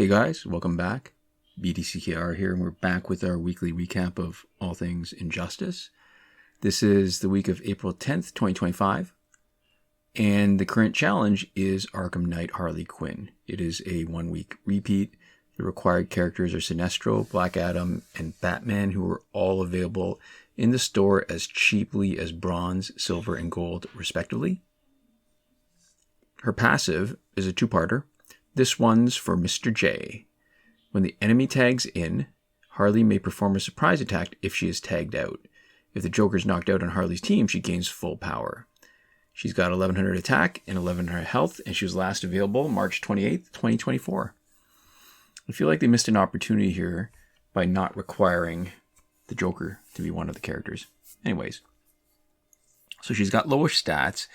Hey guys, welcome back. BDCKR here, and we're back with our weekly recap of all things Injustice. This is the week of April 10th, 2025, and the current challenge is Arkham Knight Harley Quinn. It is a one-week repeat. The required characters are Sinestro, Black Adam, and Batman, who are all available in the store as cheaply as bronze, silver, and gold, respectively. Her passive is a two-parter. This one's for Mr. J. When the enemy tags in, Harley may perform a surprise attack if she is tagged out. If the Joker's knocked out on Harley's team, she gains full power. She's got 1100 attack and 1100 health, and she was last available March 28th, 2024. I feel like they missed an opportunity here by not requiring the Joker to be one of the characters. Anyways, so she's got lower stats.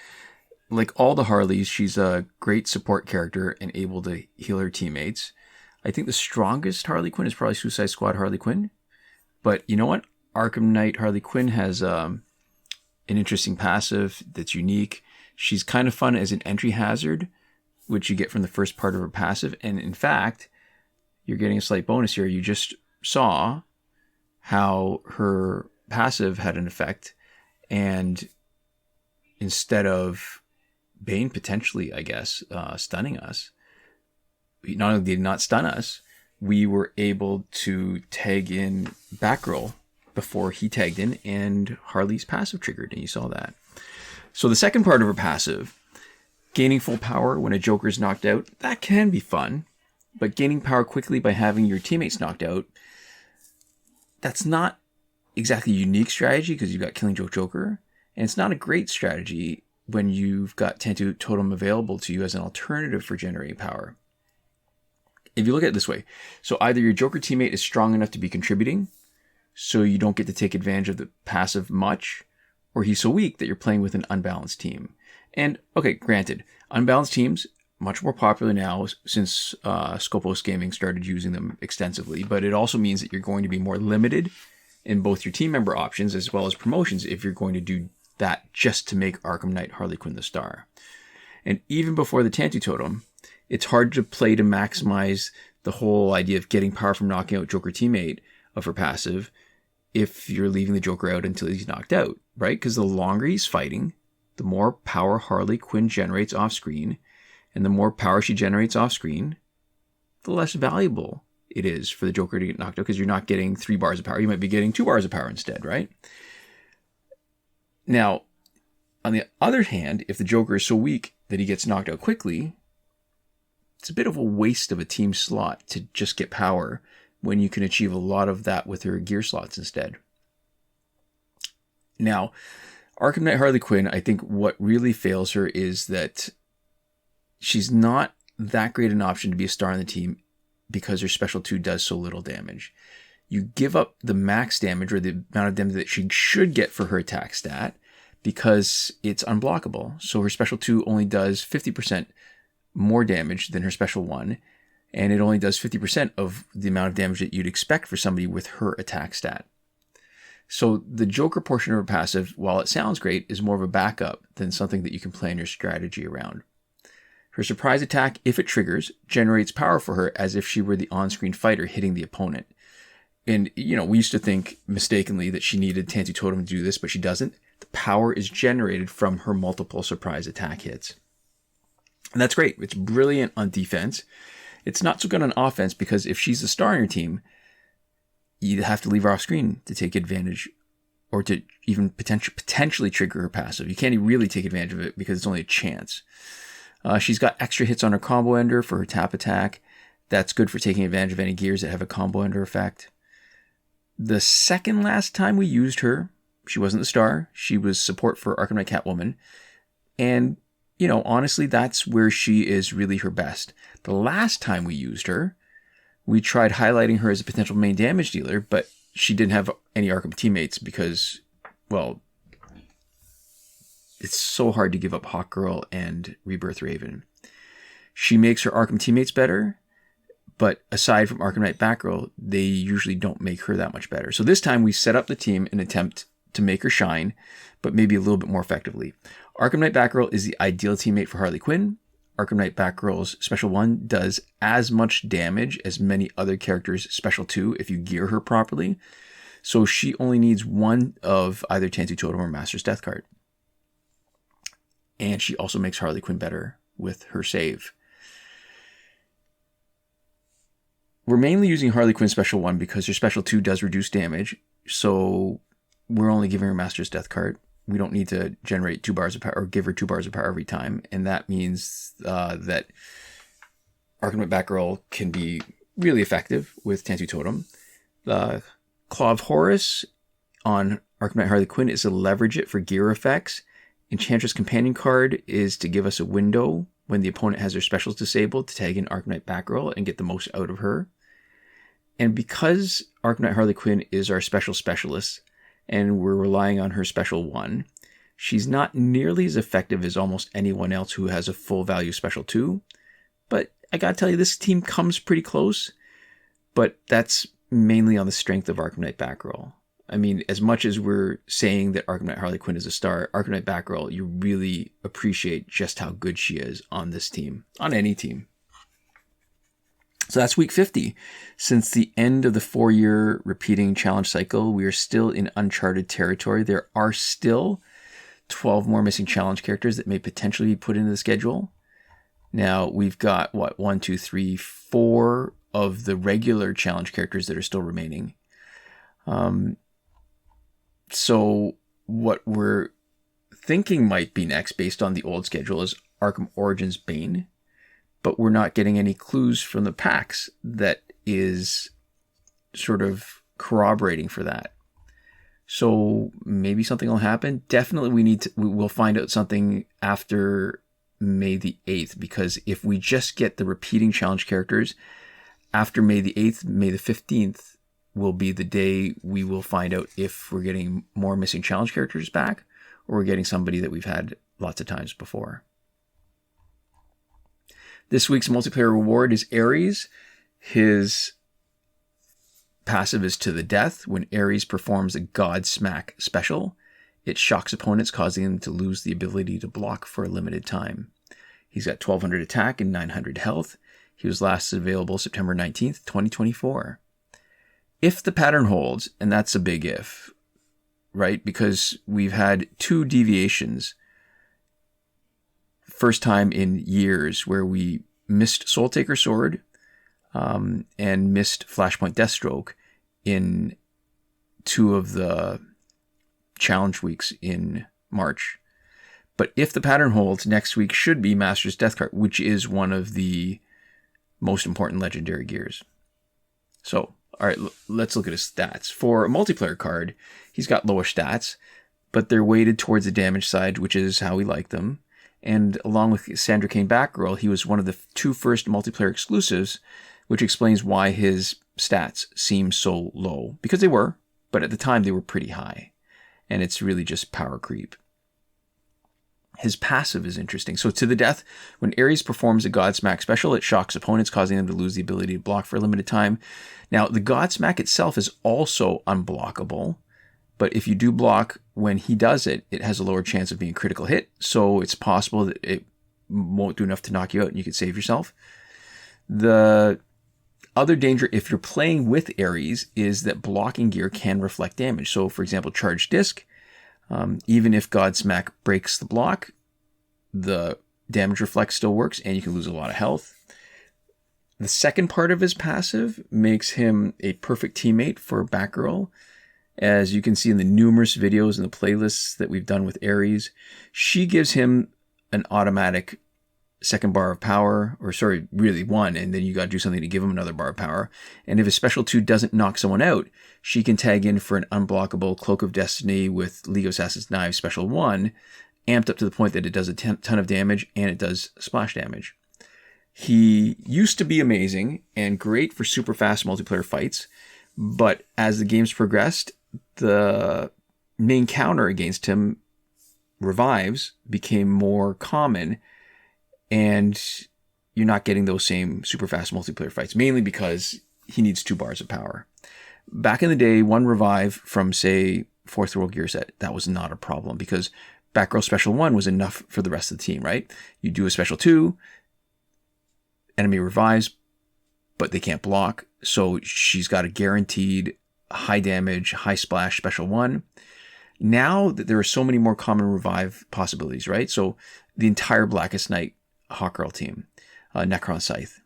Like all the Harleys, she's a great support character and able to heal her teammates. I think the strongest Harley Quinn is probably Suicide Squad Harley Quinn. But you know what? Arkham Knight Harley Quinn has an interesting passive that's unique. She's kind of fun as an entry hazard, which you get from the first part of her passive. And in fact, you're getting a slight bonus here. You just saw how her passive had an effect. And instead of Bane potentially, I guess, stunning us, not only did not stun us, we were able to tag in Batgirl before he tagged in, and Harley's passive triggered, and you saw that. So the second part of her passive, gaining full power when a Joker is knocked out, that can be fun, but gaining power quickly by having your teammates knocked out, that's not exactly a unique strategy because you've got Killing Joke Joker, and it's not a great strategy when you've got Tattoo Totem available to you as an alternative for generating power. If you look at it this way, so either your Joker teammate is strong enough to be contributing, so you don't get to take advantage of the passive much, or he's so weak that you're playing with an unbalanced team. And, okay, granted, unbalanced teams, much more popular now since Scopus Gaming started using them extensively, but it also means that you're going to be more limited in both your team member options as well as promotions if you're going to do that just to make Arkham Knight Harley Quinn the star. And even before the Tattoo Totem, it's hard to play to maximize the whole idea of getting power from knocking out Joker teammate of her passive if you're leaving the Joker out until he's knocked out, right? Because the longer he's fighting, the more power Harley Quinn generates off screen, and the more power she generates off screen, the less valuable it is for the Joker to get knocked out because you're not getting 3 bars of power. You might be getting 2 bars of power instead, right? Now, on the other hand, if the Joker is so weak that he gets knocked out quickly, it's a bit of a waste of a team slot to just get power when you can achieve a lot of that with her gear slots instead. Now, Arkham Knight Harley Quinn, I think what really fails her is that she's not that great an option to be a star on the team because her Special 2 does so little damage. You give up the max damage or the amount of damage that she should get for her attack stat because it's unblockable. So her Special 2 only does 50% more damage than her Special 1, and it only does 50% of the amount of damage that you'd expect for somebody with her attack stat. So the Joker portion of her passive, while it sounds great, is more of a backup than something that you can plan your strategy around. Her surprise attack, if it triggers, generates power for her as if she were the on-screen fighter hitting the opponent. And, we used to think mistakenly that she needed Tattoo Totem to do this, but she doesn't. The power is generated from her multiple surprise attack hits. And that's great. It's brilliant on defense. It's not so good on offense because if she's the star on your team, you have to leave her off screen to take advantage or to even potentially trigger her passive. You can't really take advantage of it because it's only a chance. She's got extra hits on her combo ender for her tap attack. That's good for taking advantage of any gears that have a combo ender effect. The second last time we used her, she wasn't the star. She was support for Arkham Knight Catwoman. And, honestly, that's where she is really her best. The last time we used her, we tried highlighting her as a potential main damage dealer, but she didn't have any Arkham teammates because, well, it's so hard to give up Hawkgirl and Rebirth Raven. She makes her Arkham teammates better, but aside from Arkham Knight Batgirl, they usually don't make her that much better. So this time we set up the team in an attempt to make her shine, but maybe a little bit more effectively. Arkham Knight Batgirl is the ideal teammate for Harley Quinn. Arkham Knight Batgirl's Special 1 does as much damage as many other characters' Special 2 if you gear her properly. So she only needs one of either Tantu Totem or Master's Death card. And she also makes Harley Quinn better with her save. We're mainly using Harley Quinn Special 1 because her Special 2 does reduce damage. So we're only giving her Master's Death card. We don't need to generate 2 bars of power or give her 2 bars of power every time. And that means that Arkham Knight Batgirl can be really effective with Tantu Totem. The Claw of Horus on Arkham Knight Harley Quinn is to leverage it for gear effects. Enchantress Companion card is to give us a window when the opponent has their specials disabled to tag in Arkham Knight Batgirl and get the most out of her. And because Arkham Knight Harley Quinn is our special specialist and we're relying on her Special 1, she's not nearly as effective as almost anyone else who has a full value Special 2. But I gotta tell you, this team comes pretty close. But that's mainly on the strength of Arkham Knight Batgirl. I mean, as much as we're saying that Arkham Knight Harley Quinn is a star, Arkham Knight Batgirl, you really appreciate just how good she is on this team, on any team. So that's week 50. Since the end of the 4-year repeating challenge cycle, we are still in uncharted territory. There are still 12 more missing challenge characters that may potentially be put into the schedule. Now, we've got, 4 of the regular challenge characters that are still remaining. So what we're thinking might be next based on the old schedule is Arkham Origins Bane, but we're not getting any clues from the packs that is sort of corroborating for that. So maybe something will happen. Definitely we'll find out something after May the 8th, because if we just get the repeating challenge characters after May the 8th, May the 15th, will be the day we will find out if we're getting more missing challenge characters back or we're getting somebody that we've had lots of times before. This week's multiplayer reward is Ares. His passive is To the Death. When Ares performs a God Smack special, it shocks opponents, causing them to lose the ability to block for a limited time. He's got 1200 attack and 900 health. He was last available September 19th, 2024. If the pattern holds, and that's a big if, right? Because we've had 2 deviations, first time in years, where we missed Soul Taker Sword and missed Flashpoint Deathstroke in 2 of the challenge weeks in March. But if the pattern holds, next week should be Master's Death card, which is one of the most important legendary gears. So, all right, let's look at his stats. For a multiplayer card, he's got lower stats, but they're weighted towards the damage side, which is how we like them. And along with Sandra Kane Batgirl, he was one of the 2 first multiplayer exclusives, which explains why his stats seem so low. Because they were, but at the time they were pretty high. And it's really just power creep. His passive is interesting. So To the Death, when Ares performs a Godsmack special, it shocks opponents, causing them to lose the ability to block for a limited time. Now, the Godsmack itself is also unblockable, but if you do block when he does it, it has a lower chance of being a critical hit, so it's possible that it won't do enough to knock you out and you could save yourself. The other danger, if you're playing with Ares, is that blocking gear can reflect damage. So, for example, Charged Disc, even if Godsmack breaks the block, the damage reflect still works and you can lose a lot of health. The second part of his passive makes him a perfect teammate for Batgirl. As you can see in the numerous videos and the playlists that we've done with Ares, she gives him an automatic second bar of power, or sorry, really 1, and then you got to do something to give him another bar of power. And if his Special 2 doesn't knock someone out, she can tag in for an unblockable Cloak of Destiny with League of Assassin's Knives Special 1, amped up to the point that it does a ton of damage and it does splash damage. He used to be amazing and great for super fast multiplayer fights, but as the games progressed, the main counter against him, revives, became more common, and you're not getting those same super fast multiplayer fights, mainly because he needs 2 bars of power. Back in the day, 1 revive from, say, 4th World Gear set, that was not a problem because Batgirl Special 1 was enough for the rest of the team, right? You do a Special 2, enemy revives, but they can't block. So she's got a guaranteed high damage, high splash special one. Now that there are so many more common revive possibilities, right? So the entire Blackest Night Hawkgirl team, Necron Scythe.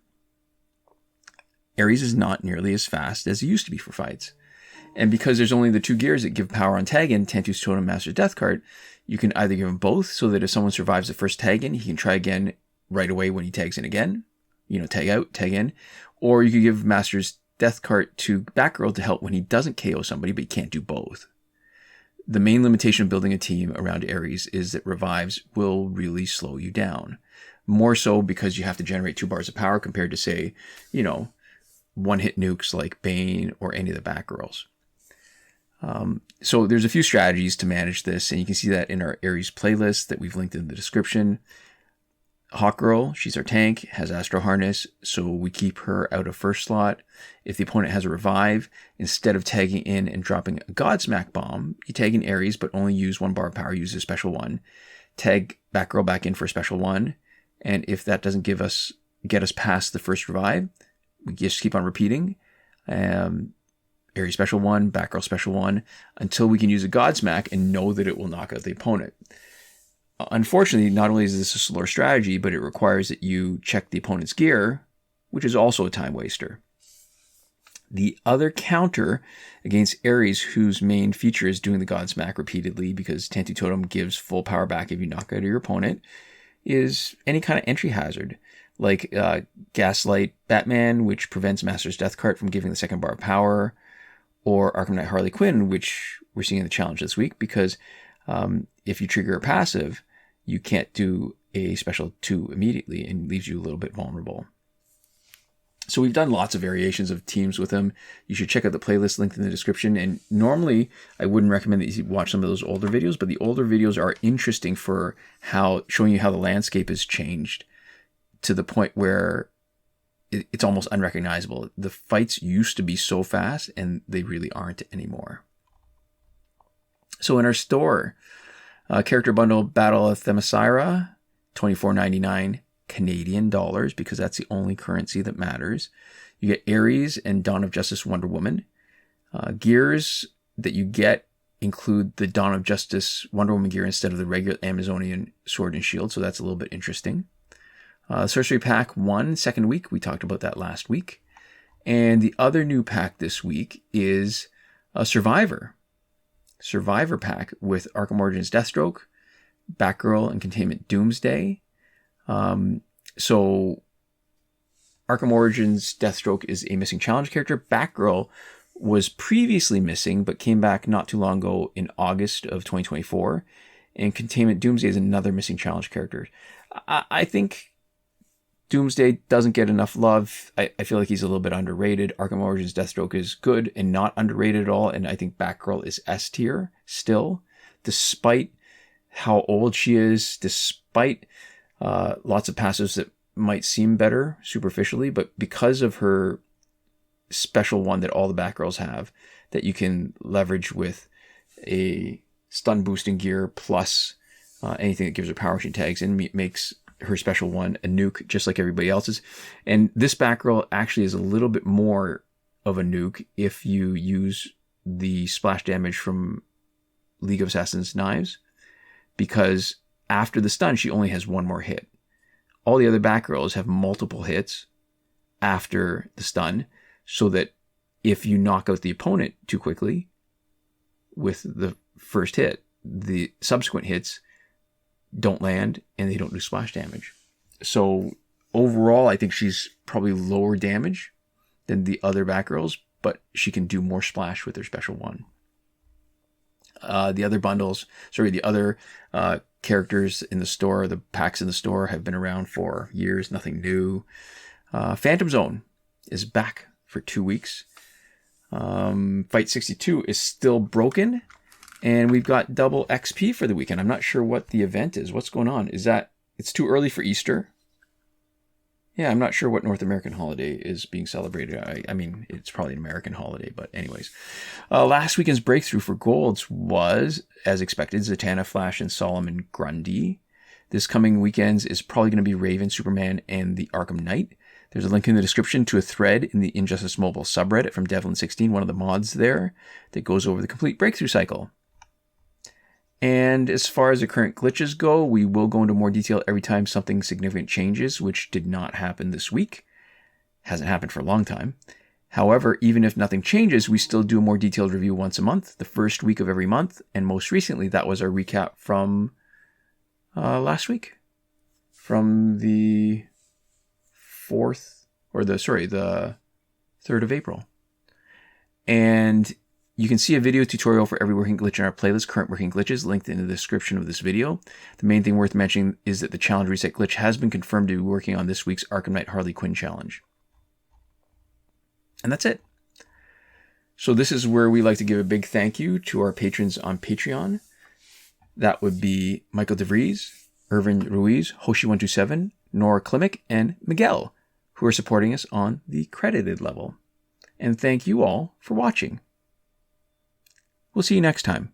Ares is not nearly as fast as he used to be for fights. And because there's only the 2 gears that give power on tag in, Tantu's Totem, Master's Death card, you can either give him both so that if someone survives the first tag in, he can try again right away when he tags in again. Tag out, tag in. Or you could give Master's Death card to Batgirl to help when he doesn't KO somebody, but he can't do both. The main limitation of building a team around Ares is that revives will really slow you down. More so because you have to generate 2 bars of power compared to, say, one-hit nukes like Bane or any of the Batgirls. So there's a few strategies to manage this, and you can see that in our Ares playlist that we've linked in the description. Hawkgirl, she's our tank, has Astro Harness, so we keep her out of first slot. If the opponent has a revive, instead of tagging in and dropping a Godsmack bomb, you tag in Ares, but only use 1 bar of power, use a special one. Tag Batgirl back in for a special one, and if that doesn't get us past the first revive, we just keep on repeating. Ares special one, Batgirl special one, until we can use a Godsmack and know that it will knock out the opponent. Unfortunately, not only is this a slower strategy, but it requires that you check the opponent's gear, which is also a time waster. The other counter against Ares, whose main feature is doing the Godsmack repeatedly because Tantu Totem gives full power back if you knock out your opponent, is any kind of entry hazard, like Gaslight Batman, which prevents Master's Death card from giving the 2nd bar of power, or Arkham Knight Harley Quinn, which we're seeing in the challenge this week, because if you trigger a passive, you can't do a special 2 immediately and leaves you a little bit vulnerable. So we've done lots of variations of teams with him. You should check out the playlist linked in the description. And normally I wouldn't recommend that you watch some of those older videos, but the older videos are interesting for showing you how the landscape has changed to the point where it's almost unrecognizable. The fights used to be so fast and they really aren't anymore. So in our store, character bundle Battle of Themyscira, $24.99 Canadian dollars, because that's the only currency that matters. You get Ares and Dawn of Justice Wonder Woman. Gears that you get include the Dawn of Justice Wonder Woman gear instead of the regular Amazonian sword and shield, so that's a little bit interesting. Sorcery Pack 1, second week. We talked about that last week. And the other new pack this week is a Survivor pack with Arkham Origins Deathstroke, Batgirl, and Containment Doomsday. So Arkham Origins Deathstroke is a missing challenge character. Batgirl was previously missing, but came back not too long ago in August of 2024. And Containment Doomsday is another missing challenge character. I think Doomsday doesn't get enough love. I feel like he's a little bit underrated. Arkham Origins Deathstroke is good and not underrated at all. And I think Batgirl is S tier still, despite how old she is, despite lots of passives that might seem better superficially, but because of her special one that all the Batgirls have that you can leverage with a stun boosting gear plus anything that gives her power she tags in, makes her special one a nuke just like everybody else's. And this Batgirl actually is a little bit more of a nuke if you use the splash damage from League of Assassins Knives, because after the stun she only has 1 more hit. All the other Batgirls have multiple hits after the stun, so that if you knock out the opponent too quickly with the first hit, the subsequent hits don't land and they don't do splash damage. So overall, I think she's probably lower damage than the other Batgirls, but she can do more splash with her special one. The other characters in the store, the packs in the store have been around for years, nothing new. Phantom Zone is back for 2 weeks. Fight 62 is still broken. And we've got double XP for the weekend. I'm not sure what the event is. What's going on? It's too early for Easter? Yeah, I'm not sure what North American holiday is being celebrated. I mean, it's probably an American holiday, but anyways. Last weekend's breakthrough for golds was, as expected, Zatanna, Flash, and Solomon Grundy. This coming weekend's is probably going to be Raven, Superman, and the Arkham Knight. There's a link in the description to a thread in the Injustice Mobile subreddit from Devlin16, one of the mods there, that goes over the complete breakthrough cycle. And as far as the current glitches go, we will go into more detail every time something significant changes, which did not happen this week. Hasn't happened for a long time. However, even if nothing changes, we still do a more detailed review once a month, the first week of every month. And most recently, that was our recap from last week. From the 3rd of April. And you can see a video tutorial for every working glitch in our playlist, Current Working Glitches, linked in the description of this video. The main thing worth mentioning is that the challenge reset glitch has been confirmed to be working on this week's Arkham Knight Harley Quinn challenge. And that's it. So this is where we like to give a big thank you to our patrons on Patreon. That would be Michael Devries, Irvin Ruiz, Hoshi127, Nora Klimek, and Miguel, who are supporting us on the credited level. And thank you all for watching. We'll see you next time.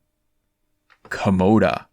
Komoda.